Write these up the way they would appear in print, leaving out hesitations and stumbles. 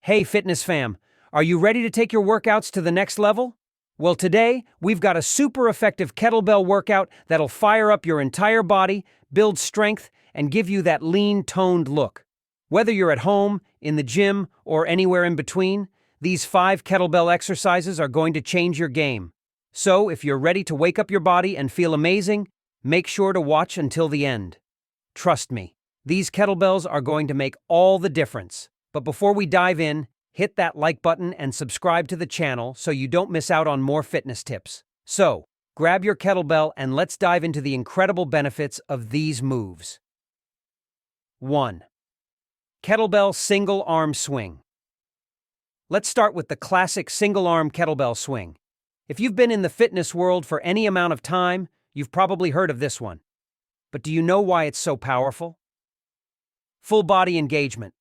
Hey, fitness fam, are you ready to take your workouts to the next level? Well, today, we've got a super effective kettlebell workout that'll fire up your entire body, build strength, and give you that lean, toned look. Whether you're at home, in the gym, or anywhere in between, these 5 kettlebell exercises are going to change your game. So, if you're ready to wake up your body and feel amazing, make sure to watch until the end. Trust me, these kettlebells are going to make all the difference. But before we dive in, hit that like button and subscribe to the channel so you don't miss out on more fitness tips. So, grab your kettlebell and let's dive into the incredible benefits of these moves. 1. Kettlebell Single Arm Swing. Let's start with the classic single arm kettlebell swing. If you've been in the fitness world for any amount of time, you've probably heard of this one. But do you know why it's so powerful? Full body engagement.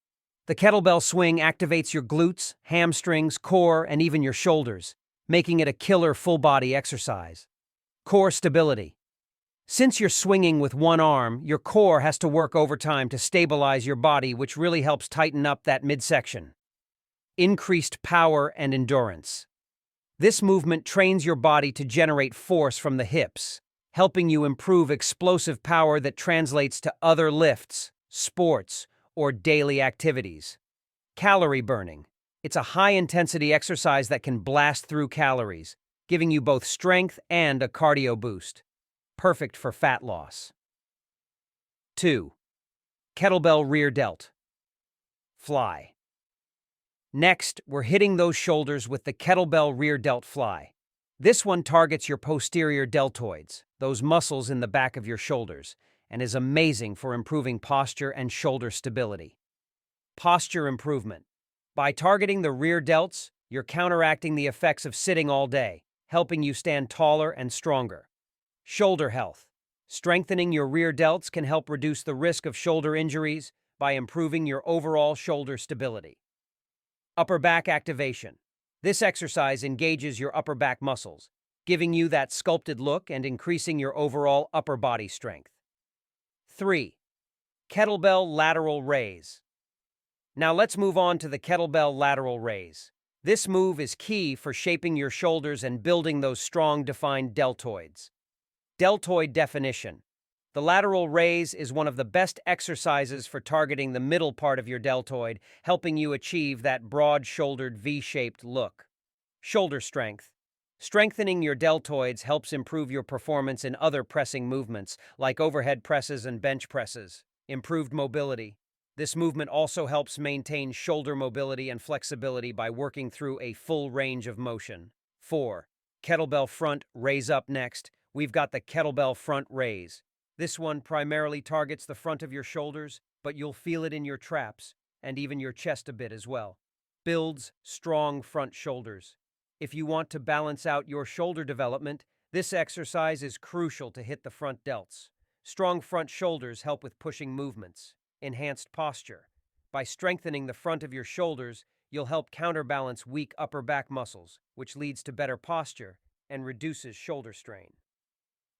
The kettlebell swing activates your glutes, hamstrings, core, and even your shoulders, making it a killer full-body exercise. Core stability. Since you're swinging with one arm, your core has to work overtime to stabilize your body, which really helps tighten up that midsection. Increased power and endurance. This movement trains your body to generate force from the hips, helping you improve explosive power that translates to other lifts, sports, or daily activities. Calorie burning. It's a high-intensity exercise that can blast through calories, giving you both strength and a cardio boost. Perfect for fat loss. 2. Kettlebell Rear Delt Fly. Next, we're hitting those shoulders with the Kettlebell Rear Delt Fly. This one targets your posterior deltoids, those muscles in the back of your shoulders, and is amazing for improving posture and shoulder stability. Posture improvement. By targeting the rear delts, you're counteracting the effects of sitting all day, helping you stand taller and stronger. Shoulder health. Strengthening your rear delts can help reduce the risk of shoulder injuries by improving your overall shoulder stability. Upper back activation. This exercise engages your upper back muscles, giving you that sculpted look and increasing your overall upper body strength. 3. Kettlebell Lateral Raise. Now let's move on to the Kettlebell Lateral Raise. This move is key for shaping your shoulders and building those strong, defined deltoids. Deltoid definition. The lateral raise is one of the best exercises for targeting the middle part of your deltoid, helping you achieve that broad-shouldered V-shaped look. Shoulder strength. Strengthening your deltoids helps improve your performance in other pressing movements, like overhead presses and bench presses. Improved mobility. This movement also helps maintain shoulder mobility and flexibility by working through a full range of motion. 4. Kettlebell Front Raise. Up next, we've got the Kettlebell Front Raise. This one primarily targets the front of your shoulders, but you'll feel it in your traps and even your chest a bit as well. Builds strong front shoulders. If you want to balance out your shoulder development, this exercise is crucial to hit the front delts. Strong front shoulders help with pushing movements. Enhanced posture. By strengthening the front of your shoulders, you'll help counterbalance weak upper back muscles, which leads to better posture and reduces shoulder strain.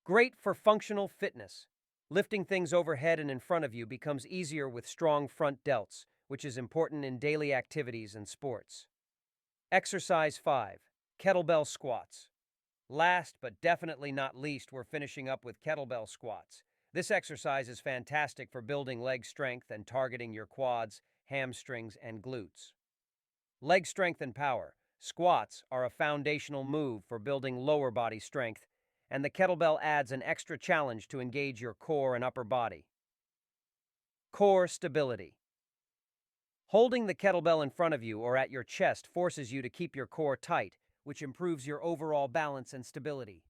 Great for functional fitness. Lifting things overhead and in front of you becomes easier with strong front delts, which is important in daily activities and sports. Exercise 5. Kettlebell Squats. Last but definitely not least, we're finishing up with kettlebell squats. This exercise is fantastic for building leg strength and targeting your quads, hamstrings, and glutes. Leg strength and power. Squats are a foundational move for building lower body strength, and the kettlebell adds an extra challenge to engage your core and upper body. Core stability. Holding the kettlebell in front of you or at your chest forces you to keep your core tight, which improves your overall balance and stability.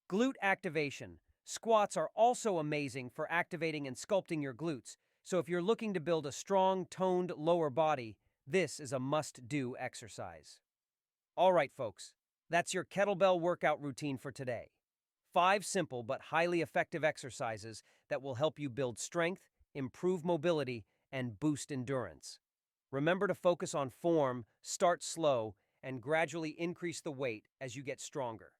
Glute activation. Squats are also amazing for activating and sculpting your glutes, so if you're looking to build a strong, toned lower body, this is a must-do exercise. All right, folks, that's your kettlebell workout routine for today. 5 simple but highly effective exercises that will help you build strength, improve mobility, and boost endurance. Remember to focus on form, start slow, and gradually increase the weight as you get stronger.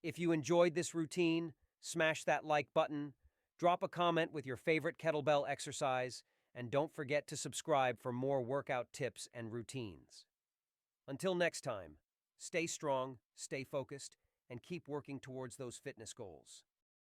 If you enjoyed this routine, smash that like button, drop a comment with your favorite kettlebell exercise, And don't forget to subscribe for more workout tips and routines. Until next time, stay strong, stay focused, and keep working towards those fitness goals.